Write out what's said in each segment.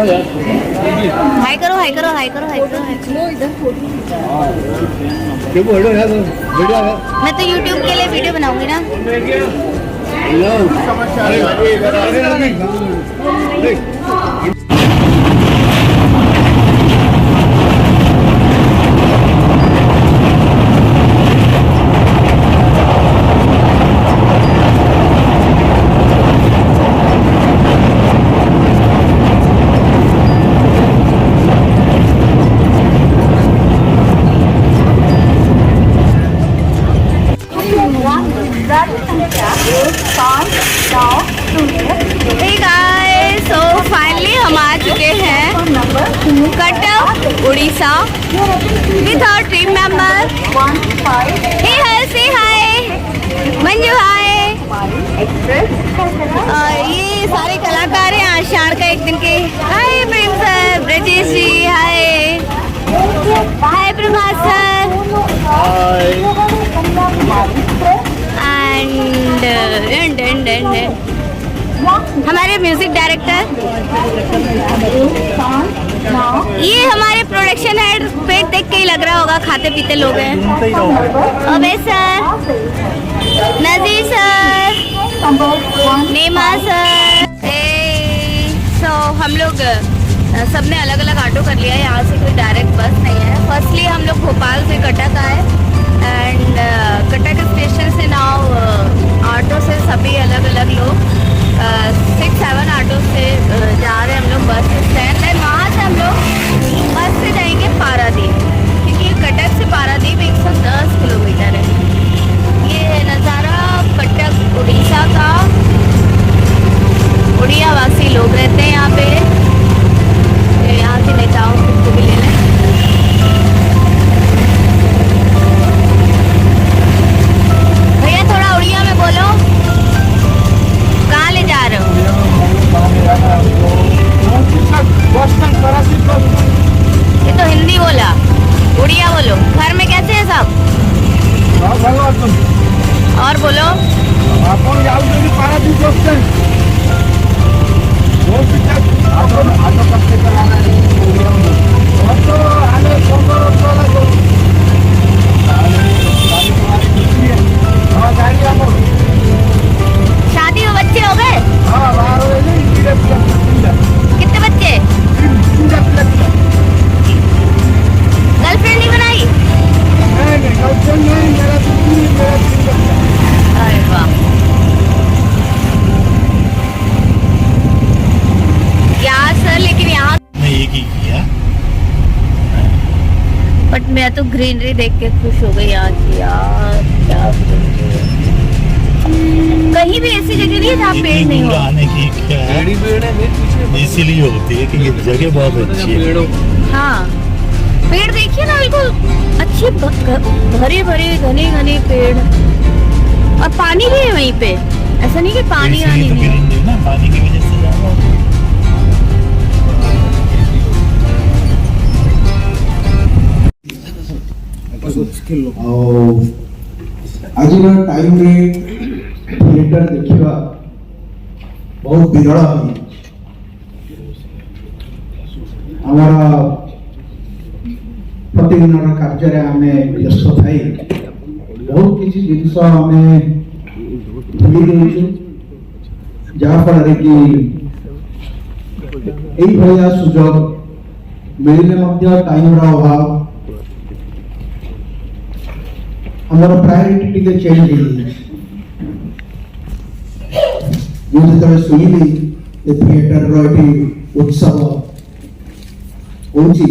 हाय करो हाय करो हाय करो हाय करो हाय करो। मैं तो YouTube के लिए वीडियो बनाऊंगी ना। Hey guys, so finally हम आ चुके हैं Cuttack Orissa with our team member. Hey hi, say hi, Manju hi. ये सारे कलाकार हैं आषाढ़ का एक दिन के. Hi Prem sir, Brajesh ji, hi. Hi Prabhas sir. And हमारे म्यूजिक डायरेक्टर, ये हमारे प्रोडक्शन हेड. पेट देख के ही लग रहा होगा खाते पीते लोग हैं. अबे सर, नजीर सर, नेमा सर. सो हम लोग सबने अलग अलग ऑटो कर लिया है. यहाँ से कोई डायरेक्ट बस नहीं है. फर्स्टली हम लोग भोपाल से कटक आए एंड कटक स्टेशन से नाउ ऑटो से सभी अलग अलग लोग 6-7 ऑटो से जा रहे हैं हम लोग बस स्टैंड. एंड वहाँ से हम लोग बस से जाएंगे पारादीप, क्योंकि कटक से पारादीप 110 किलोमीटर है. ये है नज़ारा कटक उड़ीसा का. उड़िया वासी लोग रहते हैं यहाँ पे. यहाँ के नेताओं को भी ले लें. भैया थोड़ा उड़िया में बोलो. कहाँ ले जा रहे हो? ये तो हिंदी बोला, उड़िया बोलो. घर में कैसे है सब? और बोलो. शादी में बच्चे हो गए? कितने बच्चे? गर्लफ्रेंड नहीं बनाई? अरे वाह. क्या सर, लेकिन यहाँ एक ही किया. बट मैं तो ग्रीनरी देख के खुश हो गई यहाँ की. यार क्या कहीं भी ऐसी जगह नहीं है जहाँ पेड़ नहीं हो. आने की क्या है, इसीलिए होती है कि ये जगह बहुत अच्छी है. हाँ, पेड़ देखिए ना, बिल्कुल अच्छे भरे भरे घने घने पेड़. और पानी भी है वहीं पे. ऐसा नहीं कि पानी आनी नहीं है ना, पानी की वजह से ज्यादा. आज टाइम रे थिएटर देखा बहुत विरल. आमर प्रतिदिन कार्य आम व्यस्त थाई बहुत किसी जिनस आम भूली देचु, जहाँफल कि यही सुजोग मिलने टाइम अभाव. हमारा प्रायोरिटी टिके चेंज हो. मुझे तब सुनिली ये थिएटर रो उत्सव होची.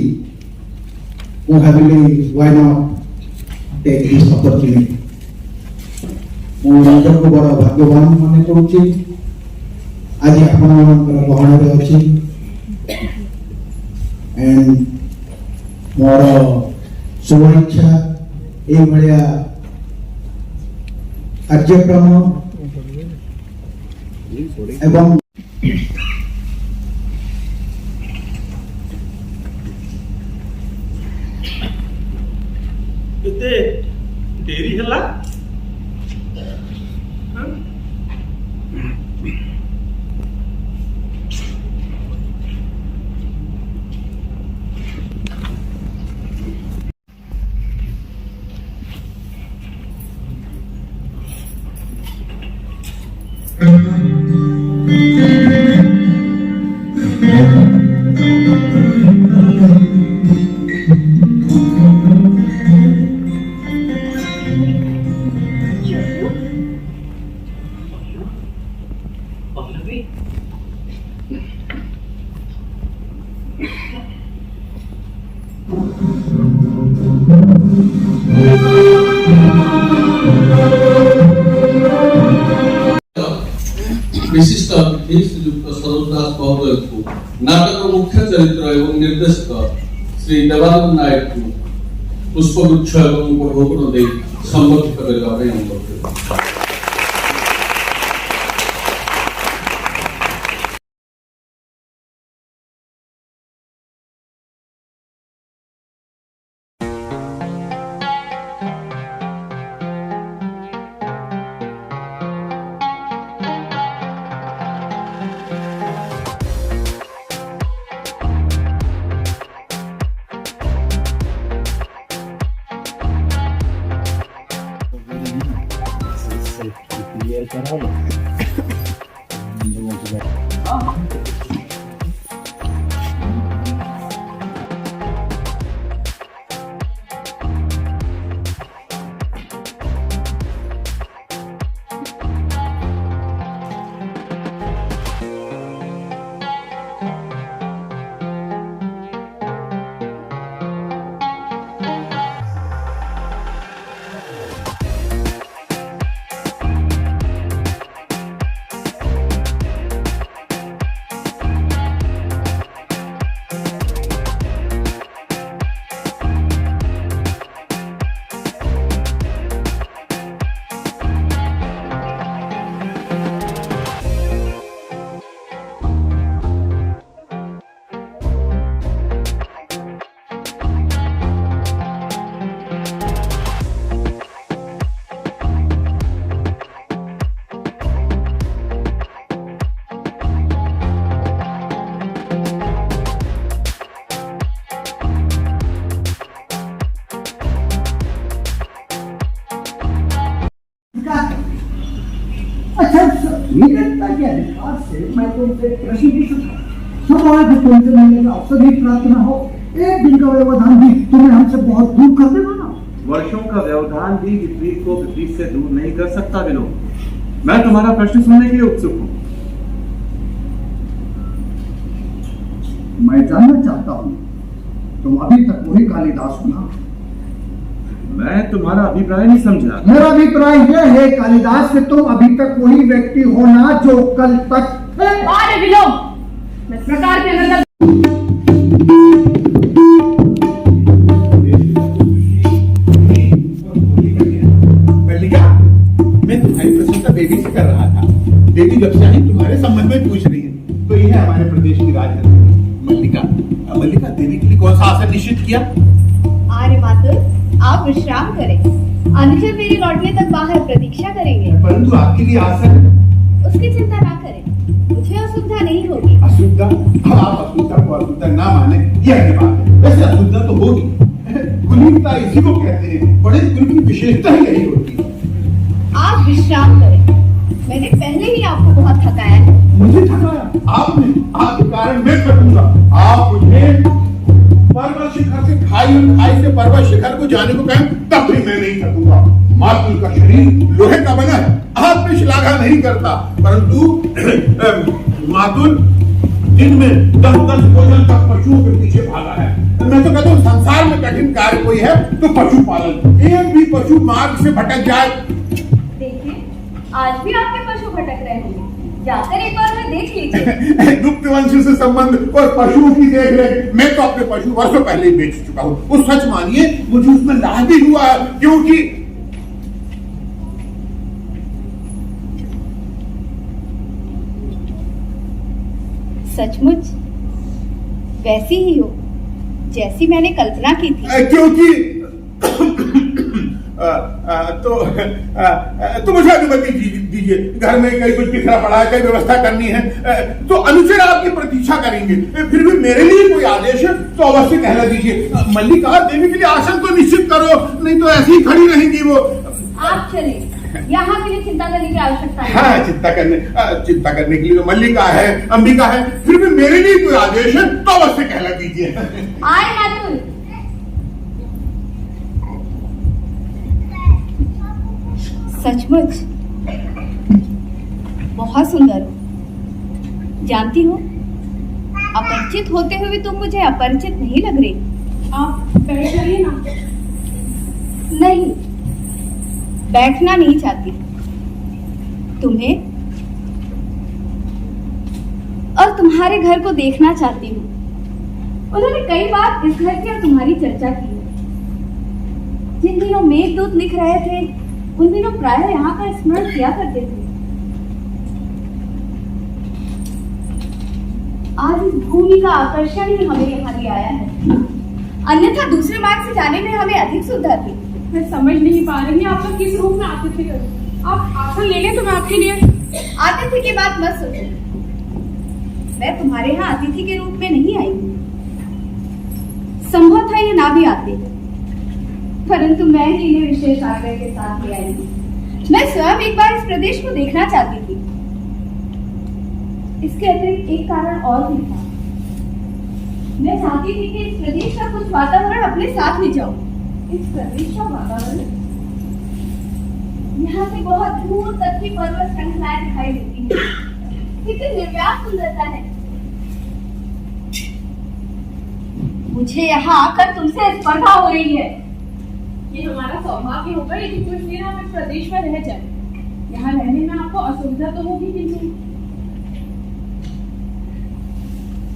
मु भाविली why not take this opportunity. मु निजक बड़ भाग्यवान माने करूची. आज आपण मानकर गहन रे अछि एंड मोर शुभ इच्छा ए भलिया कार्यक्रम एवं डेरी है विशिष्ट अतिथि श्रीयुक्त सरोज दास महोदय को नाटक मुख्य चरित्र एवं निर्देशक श्री देवानंद नायक को पुष्पगुच्छ एवं उपढौकन दे संबोधित करबा ପାଇଁ अनुरोध करब। अच्छा निरंता के अधिकार से मैं तुमसे प्रश्न पूछूं सवाल है तुमसे मिलने का अवसर ही प्राप्त न हो एक दिन का व्यवधान भी तुम्हें हमसे बहुत दूर कर देगा ना। वर्षों का व्यवधान भी विपरीत को विपरीत से दूर नहीं कर सकता विनोद। मैं तुम्हारा प्रश्न सुनने के लिए उत्सुक हूँ। मैं जानना चाहता हूँ तुम अभी तक वही कालिदास हो ना। मैं तुम्हारा अभिप्राय नहीं समझा। मेरा अभिप्राय यह है कालिदास से तुम अभी तक वही व्यक्ति हो ना जो कल तक थे। अरे विलोम मैं इस प्रकार के अंदर मैं तुम्हारी प्रशंसा बेबी से कर रहा था। बेबी जब से आई तुम्हारे संबंध में पूछ रही है। तो ये है हमारे प्रदेश की राजनीति मल्लिका। मल्लिका देवी के लिए कौन सा आसन निश्चित किया? आर्य मातुर आप विश्राम करें, अनुचर मेरी लौटने तक बाहर प्रतीक्षा करेंगे। परंतु आपके लिए आसन। उसकी चिंता ना करें, मुझे असुविधा नहीं होगी। असुविधा? आप असुविधा को असुविधा ना माने यह क्या बात है? वैसे असुविधा तो होगी। कुलीनता इसी को कहते हैं। बड़े कुल की विशेषता ही यही होती है। आप विश्राम करें, मैंने पहले ही आपको बहुत थकाया है। मुझे थकाया? आपने? आपके कारण मैं थकूंगा। आप मुझे पर्वत शिखर से खाई और खाई से पर्वत शिखर को जाने को कहें तब भी मैं नहीं थकूंगा। मातुल का शरीर लोहे का बना है, आप में श्लाघा नहीं करता, परंतु मातुल दिन में 10-10 भोजन तक पशुओं के पीछे भागा है। मैं तो कहता हूँ संसार में कठिन कार्य कोई है तो पशुपालन। एक भी पशु मार्ग से भटक जाए। देखिए आज भी आपके पशु भटक रहे होंगे, जाकर एक बार में देख लीजिए। गुप्त वंश से संबंध और पशुओं की देख रेख, मैं तो अपने पशु वर्षों पहले ही बेच चुका हूँ। उस सच मानिए मुझे उसमें लाभ भी हुआ है, क्योंकि सचमुच वैसी ही हो जैसी मैंने कल्पना की थी। क्योंकि तो मुझे अनुमति दीजिए। घर में कहीं कुछ बिखरा पड़ा है, कई व्यवस्था करनी है, तो अनुचर आपकी प्रतीक्षा करेंगे। फिर भी मेरे लिए कोई आदेश है तो अवश्य कहला दीजिए। मल्लिका देवी के लिए आसन तो निश्चित करो, नहीं तो ऐसी ही खड़ी रहेंगी वो। आप चले, यहाँ के लिए चिंता करने की आवश्यकता नहीं। हाँ, चिंता करने के लिए तो मल्लिका है, अंबिका है, फिर भी मेरे लिए कोई आदेश है तो अवश्य कहला दीजिए। आए मातुल, सचमुच बहुत सुंदर हो, जानती हो, अपरिचित होते हुए तुम मुझे अपरिचित नहीं लग रही। आप बैठ जाइए ना। नहीं, बैठना नहीं चाहती। तुम्हें और तुम्हारे घर को देखना चाहती हूँ। उन्होंने कई बार इस घर की और तुम्हारी चर्चा की है। जिन दिनों मेघदूत लिख रहे थे उन दिनों प्रायः यहाँ का स्मरण किया करते थे। आज इस भूमि का आकर्षण ही हमें यहाँ ले आया है, अन्यथा दूसरे मार्ग से जाने में हमें अधिक सुविधा थी। मैं समझ नहीं पा रही आप लोग किस रूप में आतिथ्य करें। आप आसन ले लें तो मैं आपके लिए। आतिथ्य की बात मत सोचो, मैं तुम्हारे यहाँ अतिथि के रूप में नहीं आई। संभव था ये ना भी आते, परंतु मैं ही इन्हें विशेष आग्रह के साथ ले आई। मैं स्वयं एक बार इस प्रदेश को देखना चाहती थी। इसके अतिरिक्त एक कारण और भी था। मैं चाहती थी कि इस प्रदेश का कुछ वातावरण अपने साथ ले जाऊं। इस प्रदेश का वातावरण, यहाँ से बहुत दूर तक की पर्वत श्रृंखलाएं दिखाई देती हैं। कितनी निर्व्याप सुंदरता है। मुझे यहाँ आकर तुमसे स्पर्धा हो रही है। ये हमारा सौभाग्य होगा यदि कुछ दिन हम इस प्रदेश में रह जाए। यहाँ रहने में आपको असुविधा तो होगी, किंतु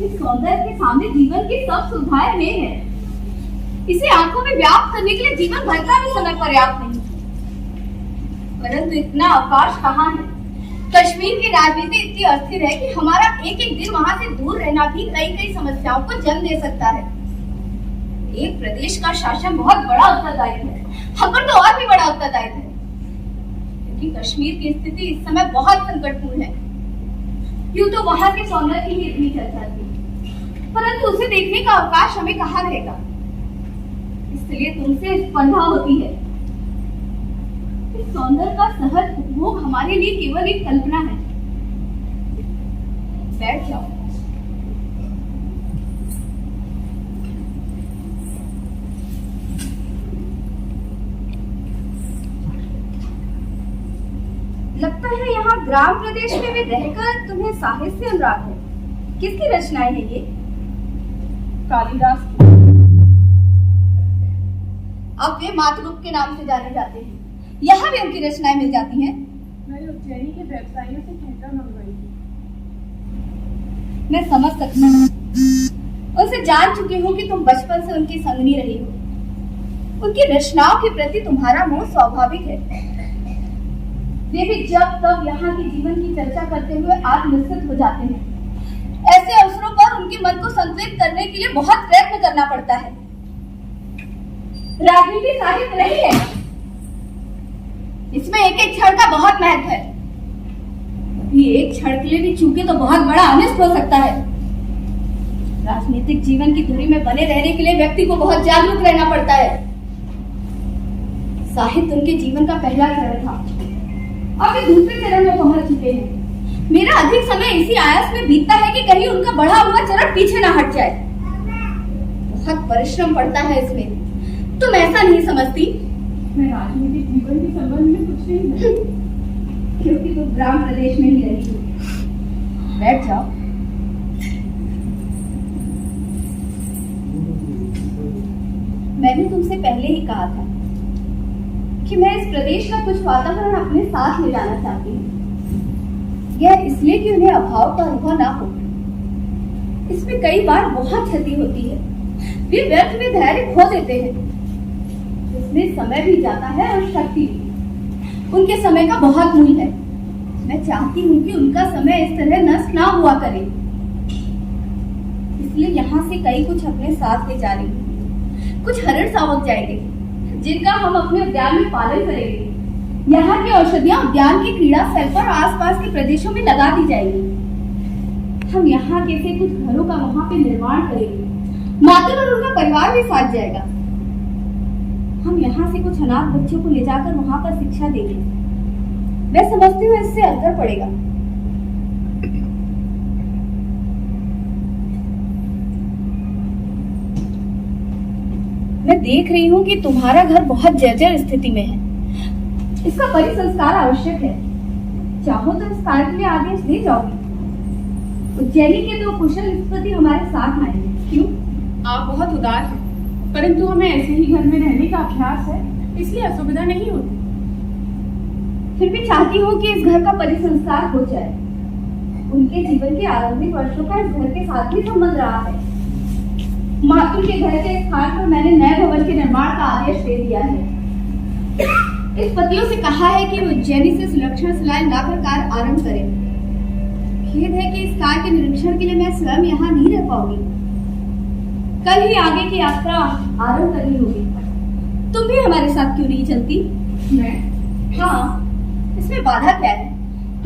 इस सौंदर्य के सामने जीवन की सब सुविधाएं में है। इसे आंखों में व्याप्त करने के लिए जीवन भर का भी समय पर्याप्त नहीं। परंतु इतना अवकाश कहाँ है। कश्मीर की राजनीति इतनी अस्थिर है कि हमारा एक एक दिन वहां से दूर रहना भी कई कई समस्याओं को जन्म दे सकता है। एक प्रदेश का शासन बहुत बड़ा उत्तरदायित्व है, हम पर तो और भी बड़ा उत्तरदायित्व है, क्योंकि कश्मीर की स्थिति इस समय बहुत संकटपूर्ण है। यूं तो वहां के सौंदर्य की इतनी चर्चा थी, परंतु उसे देखने का अवकाश हमें कहाँ रहेगा। इसलिए तुमसे स्पर्धा होती है। इस सौंदर्य का सहज उपभोग हमारे लिए केवल एक कल्पना है। बैठ जाओ। लगता है यहाँ ग्राम प्रदेश में भी रहकर तुम्हें साहित्य अनुराग है। किसकी रचनाएं है ये? कालिदास की। अब वे मातृरूप के नाम से जाने जाते हैं। यहाँ भी उनकी रचनाएं मिल जाती हैं। मैंने उज्जैनी के व्यवसायियों से कहकर मंगवाई थी। मैं समझ सकती हूँ। उनसे जान चुकी हूँ कि तुम बचपन से उनकी संगनी रही हो। उनकी रचनाओं के प्रति तुम्हारा मोह स्वाभाविक है। वे भी जब तब यहाँ के जीवन की चर्चा करते हुए आत्मनिश्चित हो जाते हैं। ऐसे अवसरों पर उनके मन को संतुलित करने के लिए बहुत प्रयत्न करना पड़ता है। राजनीति साहित्य नहीं है, इसमें एक एक क्षण का बहुत महत्व है। ये एक क्षण के लिए भी चूके तो बहुत बड़ा अनिष्ट हो सकता है। राजनीतिक जीवन की धुरी में बने रहने के लिए व्यक्ति को बहुत जागरूक रहना पड़ता है। साहित्य उनके जीवन का पहला चरण था, अब वे दूसरे चरण में पहुंच चुके हैं। मेरा अधिक समय इसी आयास में बीतता है कि कहीं उनका बढ़ा हुआ चरण पीछे ना हट जाए। बहुत परिश्रम पड़ता है इसमें, तुम ऐसा नहीं समझती? मैं राजनीतिक जीवन के संबंध में कुछ नहीं है, क्योंकि तुम ग्राम प्रदेश में ही रही हो। बैठ जाओ। मैंने तुमसे पहले ही कहा था कि मैं इस प्रदेश का कुछ वातावरण अपने साथ ले जाना चाहती हूँ। यह इसलिए कि उन्हें अभाव का अनुभव ना हो। इसमें कई बार बहुत क्षति होती है। वे व्यर्थ में धैर्य खो देते हैं। इसमें समय भी जाता है और शक्ति भी। उनके समय का बहुत मूल्य है। मैं चाहती हूँ कि उनका समय इस तरह नष्ट ना हुआ करे। इसलिए यहाँ से कई कुछ अपने साथ ले जा रही हूँ। कुछ हरण शावक जाएंगे जिनका हम अपने उद्यान में पालन करेंगे। यहाँ की औषधियाँ उद्यान के क्रीड़ा स्थल पर आसपास के प्रदेशों में लगा दी जाएंगी। हम यहाँ के से कुछ घरों का वहाँ पे निर्माण करेंगे। माता और उनका परिवार भी साथ जाएगा। हम यहाँ से कुछ अनाथ बच्चों को ले जाकर वहाँ पर शिक्षा देंगे। मैं समझती हूँ इससे अंतर पड़ेगा। मैं देख रही हूँ कि तुम्हारा घर बहुत जर्जर स्थिति में है। इसका परिसंस्कार आवश्यक है। चाहो तो इस कार्य के लिए आदेश दे जाओगी। उज्जैनी के दो कुशल स्थिति हमारे साथ आए हैं। क्यों? आप बहुत उदार हैं, परंतु हमें ऐसे ही घर में रहने का अभ्यास है, इसलिए असुविधा नहीं होती। फिर भी चाहती हूँ कि इस घर का परिसंस्कार हो जाए। उनके जीवन के आरंभिक वर्षों का इस घर के साथ भी संबंध रहा है। मातुल के घर के स्थान पर मैंने नए भवन के निर्माण का आदेश दे दिया है। इस पतियों से कहा है कि उज्जैनी से सुलक्षण शिलाएं लाकर कार्य आरंभ करें। खेद है कि इस कार्य के निरीक्षण के लिए मैं स्वयं यहाँ नहीं रह पाऊंगी। कल ही आगे की यात्रा आरंभ करनी होगी। तुम भी हमारे साथ क्यों नहीं चलती? मैं? हाँ, इसमें बाधा क्या है?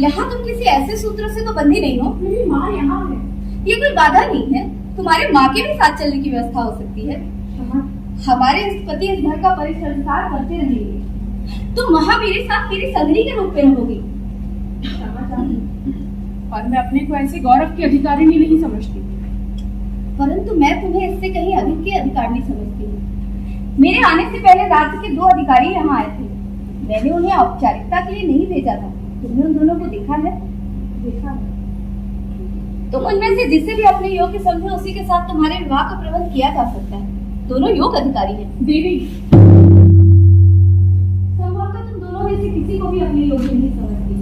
यहाँ तुम किसी ऐसे सूत्र से तो बंधी नहीं हो। मेरी माँ यहाँ है। ये कोई बाधा नहीं है। तुम्हारे माँ के भी साथ चलने की व्यवस्था हो सकती है। हमारे इस पति इस घर का परिसंस्कार करते रहेंगे। तुम वहाँ मेरे साथ मेरी संगरी के रूप में रहोगी। और मैं अपने को ऐसे गौरव की अधिकारिणी नहीं समझती। परंतु मैं तुम्हें इससे कहीं अधिक की अधिकारिणी समझती हूँ। मेरे आने से पहले राज्य के 2 अधिकारी यहाँ आए थे। मैंने उन्हें औपचारिकता के लिए नहीं भेजा था। तुमने उन दोनों को देखा है? देखा है। तुम उनमें से जिसे भी अपने योग्य समझो उसी के साथ तुम्हारे विवाह का प्रबंध किया जा सकता है। दोनों योग्य अधिकारी हैं। देवी, संभवतः तुम दोनों में से किसी को भी अपने योग्य नहीं समझती।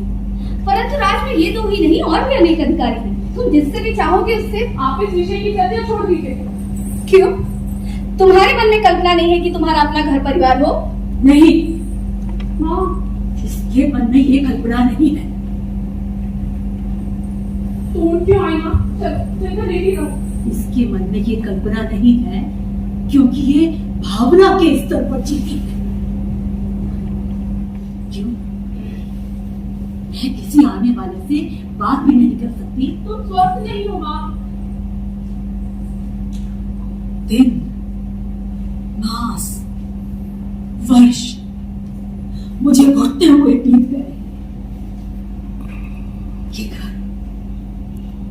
परंतु राज में ये 2 ही नहीं और भी अनेक अधिकारी हैं। तुम जिससे भी चाहोगे उससे। आप इस विषय की चर्चा छोड़ दीजिए। क्यों? तुम्हारे मन में कल्पना नहीं है कि तुम्हारा अपना घर परिवार हो? नहीं, माँ, इसके मन में ये कल्पना नहीं है। तो क्यों आई माँ? चलकर देवी रहो। इसके मन में ये कल्पना नहीं है क्योंकि ये भावना के स्तर पर जीती है। क्यों? मैं किसी आने वाले से बात भी नहीं कर सकती। तुम स्वस्थ नहीं हो माँ। दिन, मास, वर्ष मुझे घुटते हुए बीत गए।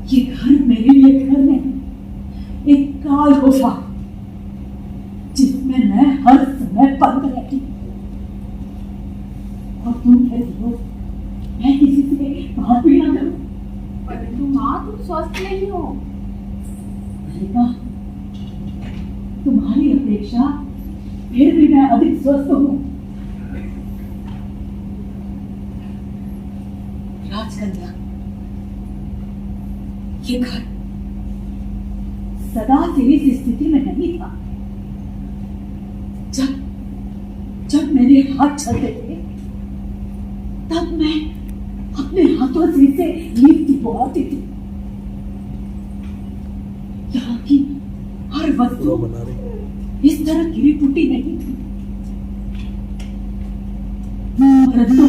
ये घर मेरे लिए घर नहीं, एक काल गुफा जिसमें मैं हर समय बंद रहती। और तुम कहती हो मैं किसी से बात भी ना करूं। परंतु माँ, तुम स्वस्थ नहीं हो। तुम्हारी अपेक्षा फिर भी मैं अधिक स्वस्थ हूँ। राजकन्या, ये घर सदा से इस स्थिति में नहीं था। जब मेरे हाथ चलते थे तब मैं अपने हाथों से इसे लीपती बुआती थी। यहाँ की हर वस्तु इस तरह गिरी टूटी नहीं थी। परंतु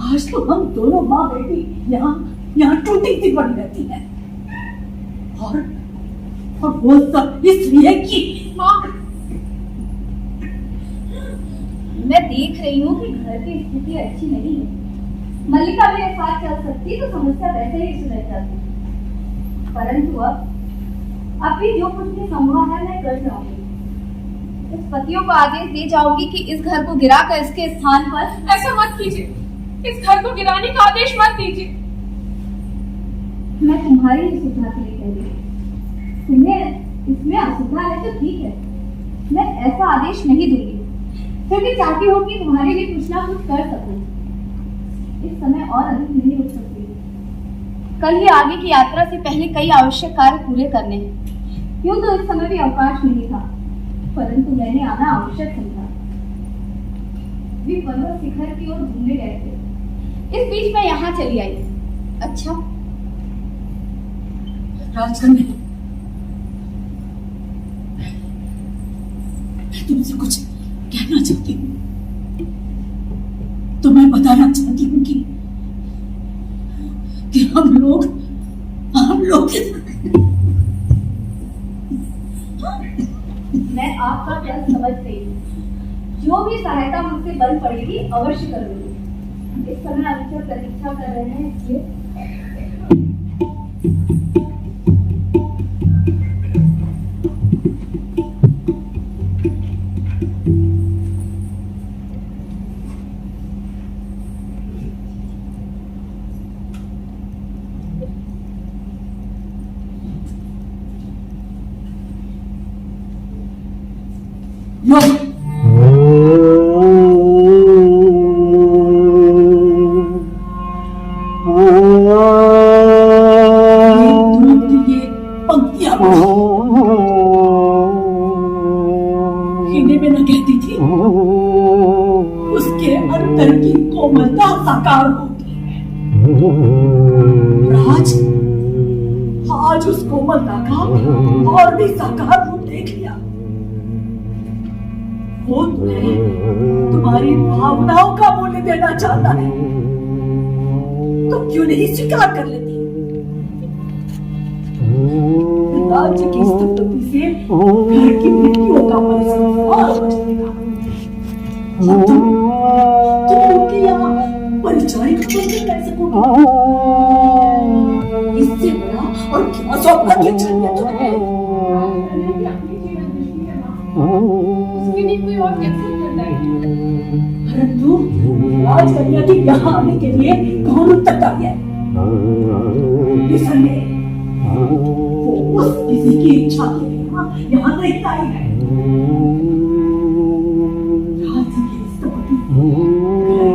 आज तो हम दोनों माँ बेटी यहाँ टूटी सी पड़ी रहती है। और वो सब इसलिए कि माँ, मैं देख रही हूँ कि घर की स्थिति अच्छी नहीं है। मल्लिका मेरे साथ चल सकती तो समस्या वैसे ही सुलझ जाती। परंतु अब भी जो कुछ भी संभव है मैं कर जाऊंगी। इस पतियों को आदेश दे जाऊंगी कि इस घर को गिराकर इसके स्थान पर। ऐसा मत कीजिए। इस घर को गिराने का आदेश मत दीजिए। मैं तुम्हारी ही सुविधा के लिए कह रही हूँ। तुम्हें इसमें असुविधा है तो ठीक है, मैं ऐसा आदेश नहीं दूंगी। फिर भी चाहती हूँ कि तुम्हारे लिए कुछ ना कुछ कर सकूं। इस समय और अधिक नहीं रुक सकती। कल ही आगे की यात्रा से पहले कई आवश्यक कार्य पूरे करने हैं। यूं तो इस समय भी अवकाश नहीं था, परंतु मैंने आना आवश्यक समझा। वे पर्वत शिखर की ओर घूमने गए थे। इस बीच मैं यहाँ चली आई। अच्छा राजकन्या, मैं तुमसे कुछ कहना चाहती हूँ। तो मैं बताना चाहती हूँ कि हम लोग मैं आपका प्यार समझ गई हूँ। जो भी सहायता मुझसे बन पड़ेगी अवश्य करूंगी। इस समय अक्सर प्रतीक्षा कर रहे हैं इसलिए नो, ये पंक्तियां हिंदी में न कहती थी, उसके अंतर की कोमलता साकार होगी। आज उस कोमलता का और भी साकार रूप देख लिया। वो तुम्हें तुम्हारी भावनाओं का मूल्य देना चाहता है, तो क्यों नहीं स्वीकार कर लेती? राज्य की स्तुति से घर की नीतियों का परिसंस्कार बचेगा। और तुम उनके यहाँ परिचारिका बनकर रह सकोगे। इससे बड़ा और क्या सौभाग्य चाहिए तुम्हें? उसके लिए कोई और कैसे करता है? परंतु राजकन्या के यहाँ आने के लिए कौन उत्तरदायी है? निसंदेह वो उस किसी की इच्छा के बिना यहाँ नहीं आई है। राज्य की स्तुति घर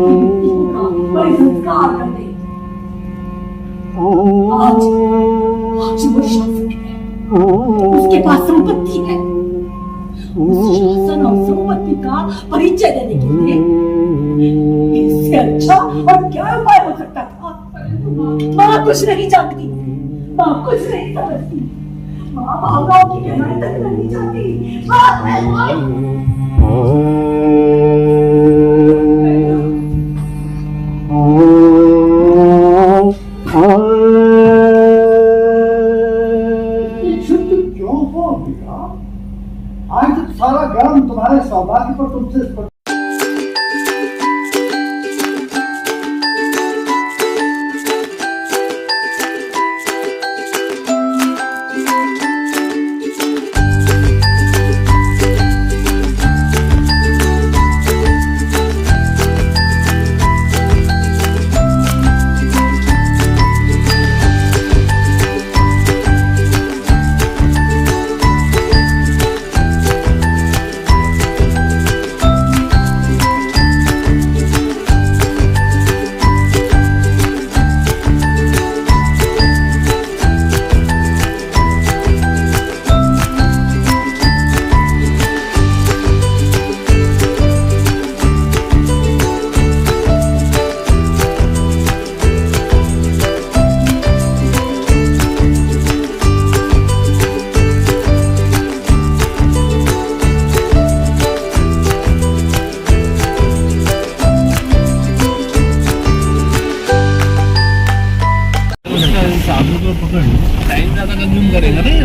की नीतियों का परिसंस्कार कर दे। आज वो शासक है, उसके पास संपत्ति है। उस शासन और संपत्ति का परिचय देने के लिए इससे अच्छा और क्या उपाय हो सकता था? माँ कुछ नहीं जानती, माँ कुछ नहीं समझती, माँ भावनाओं की गहराई तक नहीं जानती। क्यों हो बेटा? आज तक सारा ज्ञान तुम्हारे सौभाग्य पर तुमसे टाइम ज्यादा कंज्यूम करेगा ना ये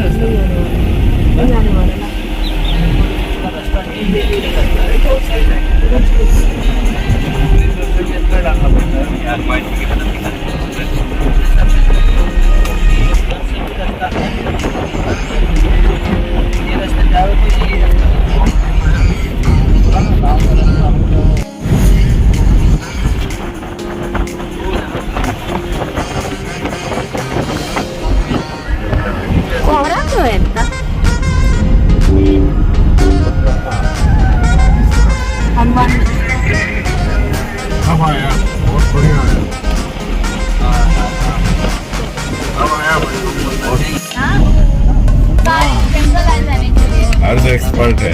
कोहरा क्यों है इतना? हनुमान अब आया, बहुत बढ़िया आया। अब आया हर से एक्सपर्ट है।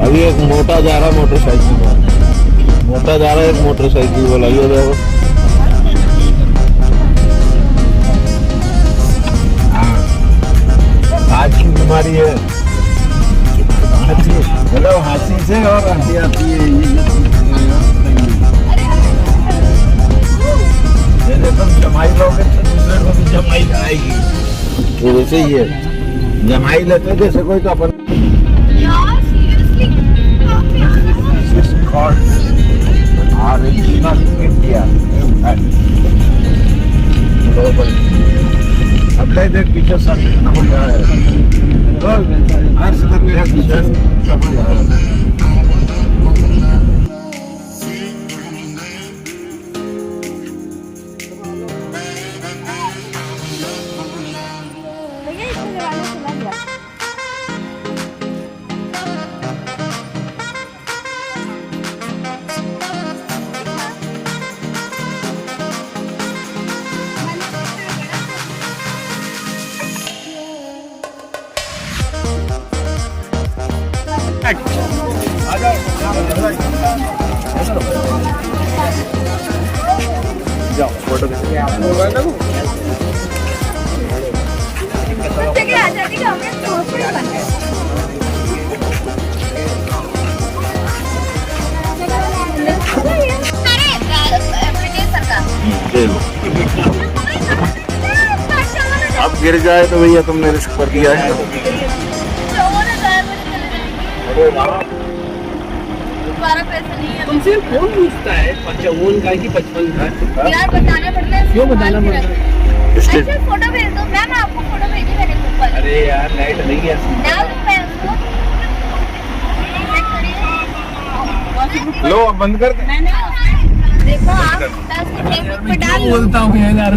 अभी एक मोटा जा रहा मोटरसाइकिल पर, मोटा जा रहा है एक मोटरसाइकिल वाला, ये देखो आज की बीमारी है मतलब हाथी से, और हंसी आती है ये जब तुम जमाई लोगे तो दूसरे को भी जमाई आएगी, तो वैसे ही है जमाई लेते जैसे कोई तो अपन अब ले देख पीछे सब हो रहा है आज तक मेरा पीछे सब हो रहा है। भैया इसको जगाने चला गया। अब गिर जाए तो भैया तुमने रिस्क कर दिया है। तुमसे कौन पूछता है 55 का कि 55 का? यार बताना पड़ता है। क्यों बताना पड़ता है? इसलिए अच्छा फोटो भेज दो, मैं आपको फोटो भेजी मैंने ग्रुप पर। अरे यार लाइट नहीं है। डाल दूं मैं उसको? लो अब बंद कर दे। मैंने देखो आप 10 पे डाल लो। बोलता हूँ यार।